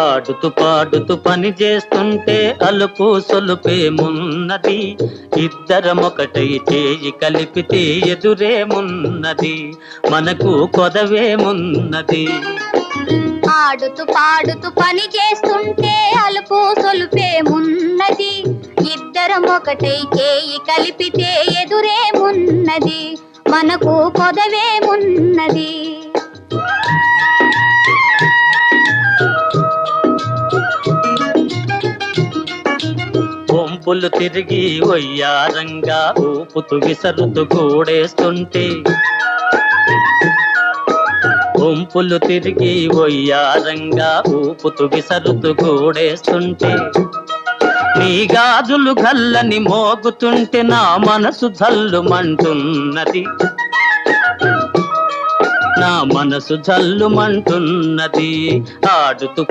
ఆడుతూ పాడుతూ పని చేస్తుంటే అలుపు సొలుపేమున్నది, ఇద్దరమొకటై చేయి కలిపితే ఎదురేమున్నది, మనకు కొదవేమున్నది. ఆడుతూ పాడుతూ పని చేస్తుంటే అలుపు సొలుపేమున్నది, ఇద్దరం ఒకటై చేయి కలిపితే ఎదురేమున్నది, మనకు కొదవేమున్నది. వంపులు తిరిగి వయ్యారంగా ఊపుతూ విసరుతూ కూడేస్తుంటే, వంపులు తిరిగి వయ్యారంగా ఊపుతూ విసరుతూ కూడేస్తుంటే, నీ గాజులు గల్లని మోగుతుంటే నా మనసు జల్లుమంటున్నది, నా మనసు జల్లుమంటున్నది. ఆడుతూ